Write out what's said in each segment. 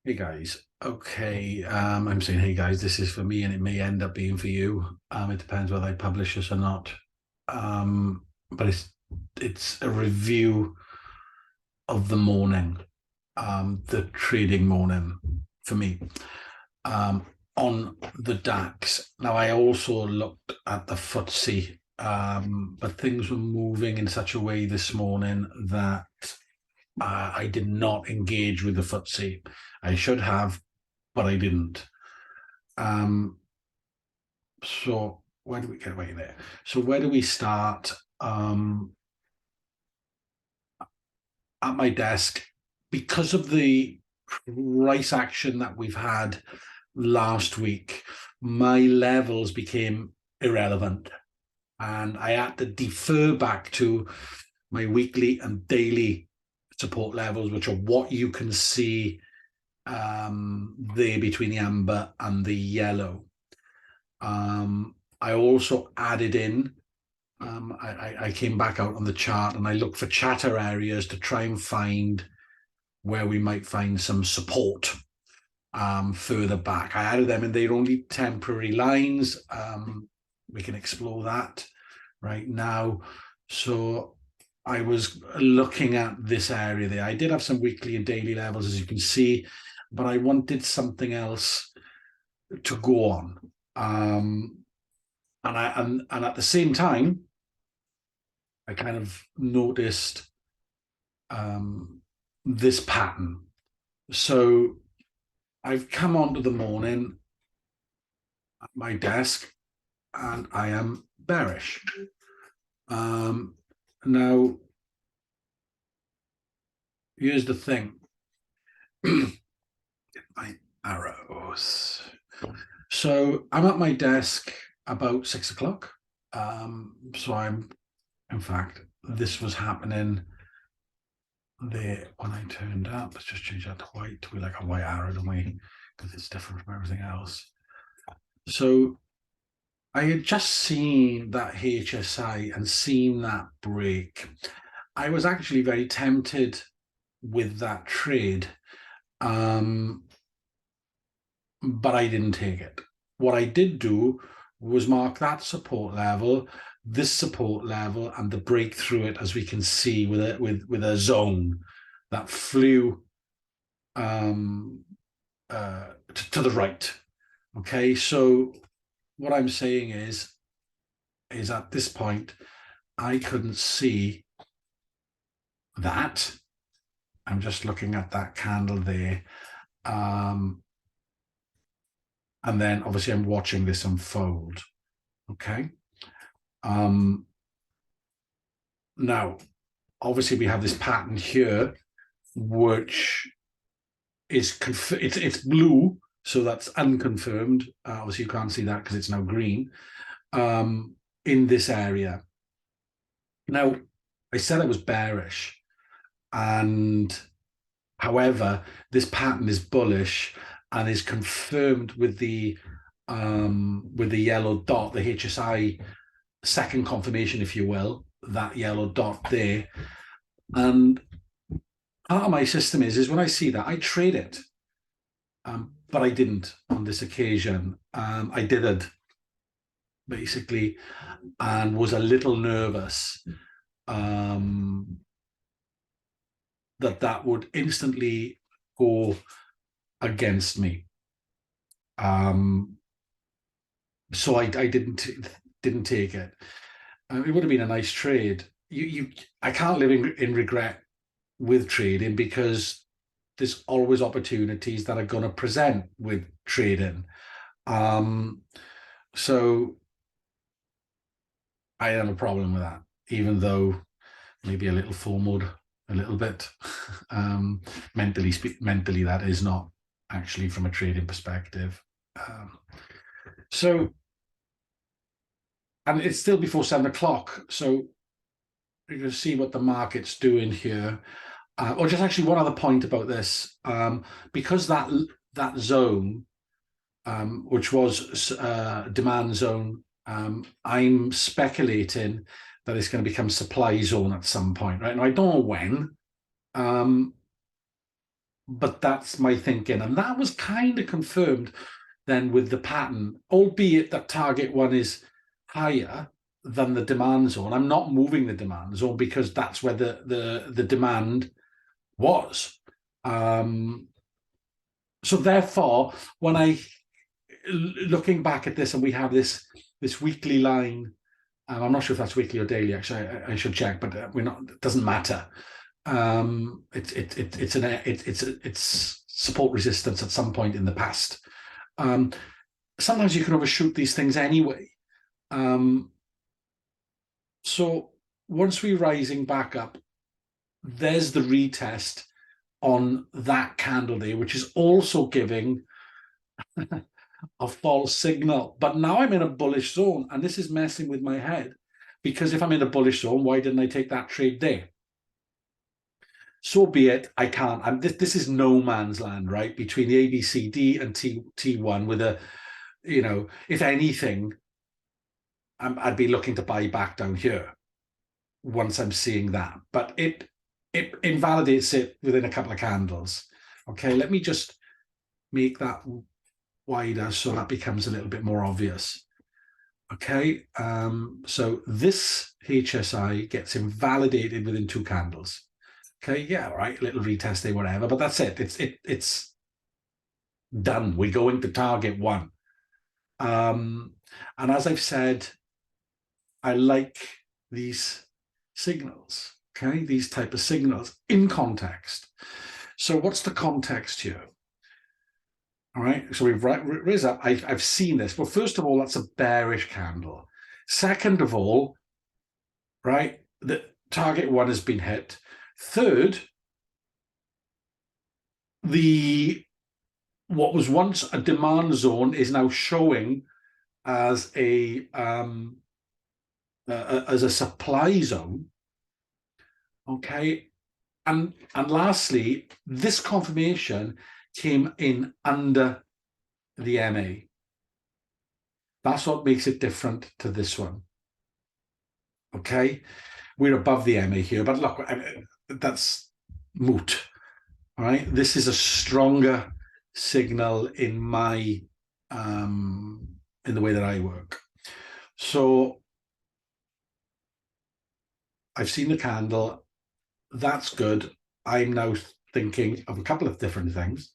Hey guys. Okay, I'm saying hey guys, this is for me and it may end up being for you. It depends whether I publish this or not. But it's a review of the morning, the trading morning for me. Um, on the DAX. Now I also looked at the FTSE, but things were moving in such a way this morning that I did not engage with the FTSE. I should have, but I didn't. So where do we get away there? So where do we start? At my desk, because of the price action that we've had last week, my levels became irrelevant. And I had to defer back to my weekly and daily support levels, which are what you can see there between the amber and the yellow. I also added in, I came back out on the chart and I looked for chatter areas to try and find where we might find some support further back. I added them and they're only temporary lines. We can explore that right now. So I was looking at this area there. I did have some weekly and daily levels, as you can see, but I wanted something else to go on. And at the same time, I kind of noticed this pattern. So I've come onto the morning at my desk and I am bearish. Now, here's the thing. Get my arrows. So I'm at my desk about 6 o'clock. So I'm, in fact, this was happening there when I turned up. Let's just change that to white. We like a white arrow, don't we? Because it's different from everything else. So I had just seen that HSI and seen that break. I was actually very tempted with that trade, but I didn't take it. What I did do was mark that support level, this support level, and the break through it, as we can see, with a zone that flew to the right. Okay, so what I'm saying is at this point, I couldn't see that. I'm just looking at that candle there. And then obviously I'm watching this unfold. Okay. Now, obviously we have this pattern here, which is it's blue, so that's unconfirmed. Obviously you can't see that because it's now green in this area. Now, I said I was bearish, and however, this pattern is bullish and is confirmed with the yellow dot, the HSI second confirmation, if you will, that yellow dot there. And part of my system is when I see that, I trade it. But I didn't on this occasion. I did it, basically, and was a little nervous that would instantly go against me. So I didn't take it. It would have been a nice trade. I can't live in regret with trading, because there's always opportunities that are going to present with trading. So I have a problem with that, even though maybe a little FOMO'd a little bit. Mentally, that is not actually from a trading perspective. And it's still before 7 o'clock. So you can see what the market's doing here. Or just actually one other point about this, because that zone, which was demand zone, I'm speculating that it's going to become supply zone at some point, right? Now, I don't know when, but that's my thinking. And that was kind of confirmed then with the pattern, albeit that target one is higher than the demand zone. I'm not moving the demand zone because that's where the demand was. So therefore, when looking back at this, and we have this weekly line, I'm not sure if that's weekly or daily. Actually, I should check, but we're not. It doesn't matter. It's support resistance at some point in the past. Sometimes you can overshoot these things anyway. So once we're rising back up, there's the retest on that candle there, which is also giving a false signal. But now I'm in a bullish zone, and this is messing with my head, because if I'm in a bullish zone, why didn't I take that trade there? So be it. I can't. This is no man's land, right? Between the ABCD and T1 with a, if anything, I'd be looking to buy back down here once I'm seeing that. But it invalidates it within a couple of candles. Okay, let me just make that wider so that becomes a little bit more obvious. Okay, so this HSI gets invalidated within 2 candles. Okay, yeah, right, little retest there, whatever, but that's it. It's done. We're going to target 1. And as I've said, I like these signals, okay, these type of signals in context. So what's the context here? All right, so we've raised up. I've seen this. Well, first of all, that's a bearish candle. Second of all, right, the target 1 has been hit. Third, what was once a demand zone is now showing as a supply zone. Okay, and lastly, this confirmation came in under the MA. That's what makes it different to this one. Okay, we're above the MA here, but look, that's moot. All right, this is a stronger signal in my in the way that I work. So I've seen the candle. That's good. I'm now thinking of a couple of different things.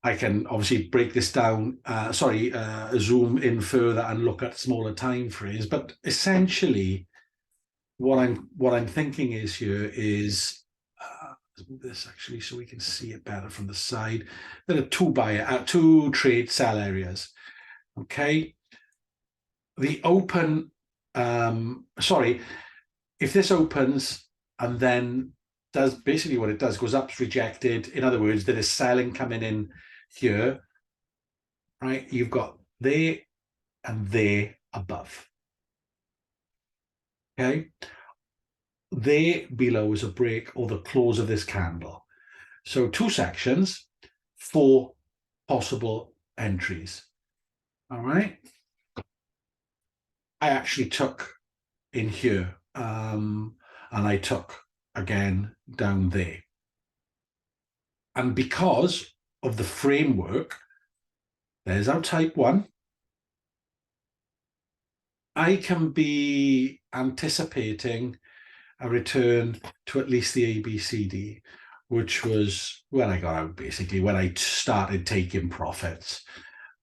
I can obviously break this down, zoom in further and look at smaller time frames. But essentially, what I'm thinking is here is let's move this actually so we can see it better from the side. There are two trade sell areas. Okay, the open. If this opens and then does basically what it does, goes up, rejected. In other words, there is selling coming in here, right? You've got there and there above. Okay, there below is a break or the close of this candle. So 2 sections, 4 possible entries. All right. I actually took in here, and I took again down there. And because of the framework, there's our type 1. I can be anticipating a return to at least the ABCD, which was when I got out, basically, when I started taking profits.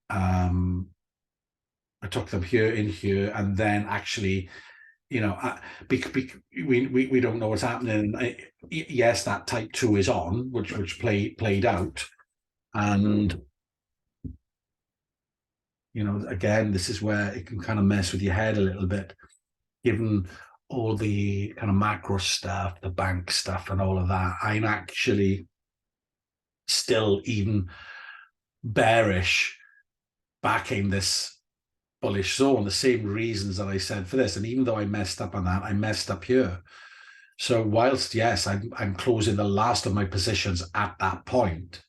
I took them here, in here, and then actually, we don't know what's happening. Yes, that type 2 is on, which played out. And again, this is where it can kind of mess with your head a little bit, given all the kind of macro stuff, the bank stuff and all of that. I'm actually still even bearish backing this bullish zone, the same reasons that I said for this. And even though I messed up on that, I messed up here. So whilst, yes, I'm closing the last of my positions at that point,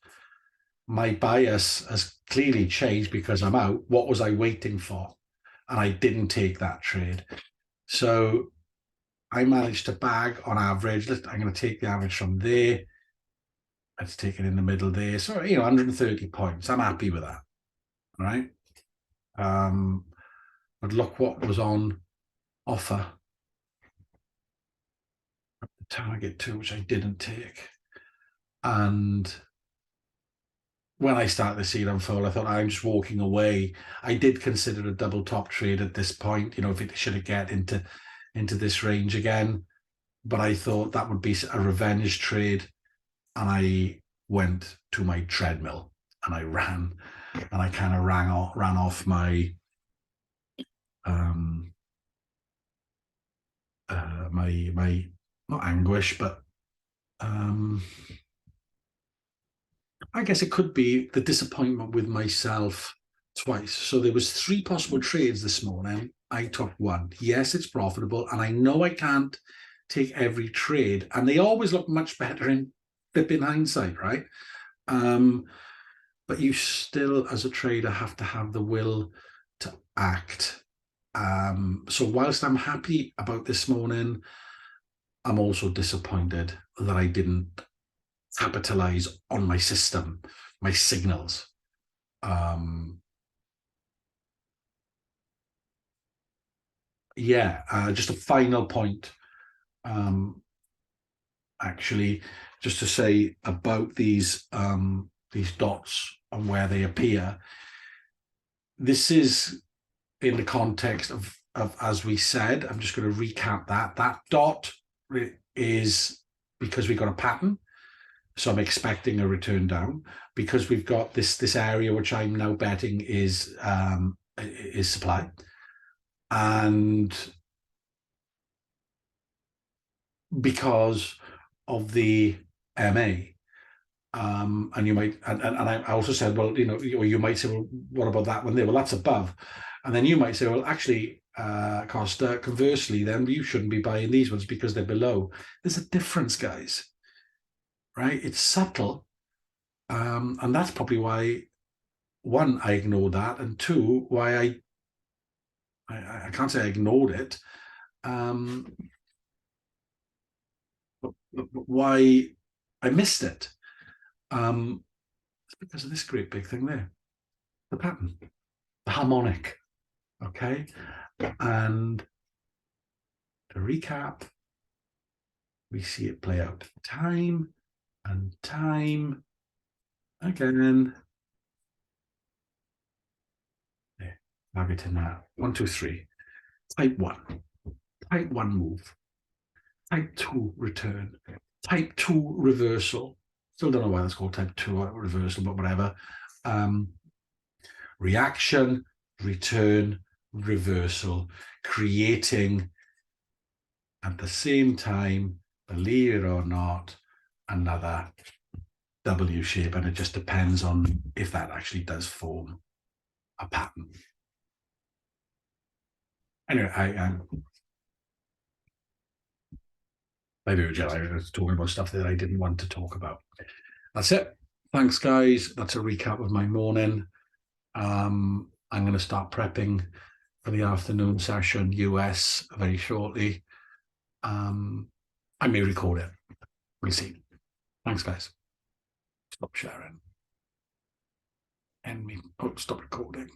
my bias has clearly changed because I'm out. What was I waiting for? And I didn't take that trade. So I managed to bag on average. I'm going to take the average from there. Let's take it in the middle there. So, 130 points. I'm happy with that. All right. But look what was on offer at the target too, which I didn't take. And when I started to see it unfold, I thought I'm just walking away. I did consider a double top trade at this point, if it should have get into this range again. But I thought that would be a revenge trade. And I went to my treadmill and I ran, and I kind of ran off my my not anguish, but I guess it could be the disappointment with myself twice. So there was 3 possible trades this morning. I took one. Yes, it's profitable, and I know I can't take every trade, and they always look much better in flipping hindsight, right? But you still, as a trader, have to have the will to act. So whilst I'm happy about this morning, I'm also disappointed that I didn't capitalize on my system, my signals. Just a final point, actually, just to say about these dots and where they appear. This is in the context of as we said, I'm just going to recap that dot is because we got a pattern. So I'm expecting a return down, because we've got this area, which I'm now betting is supply. And because of the MA, and you might, and I also said, well, you might say, well, what about that one there? Well, that's above. And then you might say, well, actually, Costa, conversely, then you shouldn't be buying these ones because they're below. There's a difference, guys, right? It's subtle. And that's probably why, one, I ignored that, and two, why I can't say I ignored it. But why I missed it. It's because of this great big thing there, the pattern, the harmonic. Okay, and to recap, we see it play out time and time again. There, targeting that. 1, 2, 3. Type 1. Type 1 move. Type 2 return. Type 2 reversal. Still don't know why that's called type 2 reversal, but whatever. Reaction, return, reversal, creating at the same time, believe it or not, another W shape, and it just depends on if that actually does form a pattern. Anyway, I was talking about stuff that I didn't want to talk about. That's it. Thanks, guys. That's a recap of my morning. I'm going to start prepping for the afternoon session, US, very shortly. I may record it. We'll see. Thanks, guys. Stop sharing. End me. Oh, stop recording.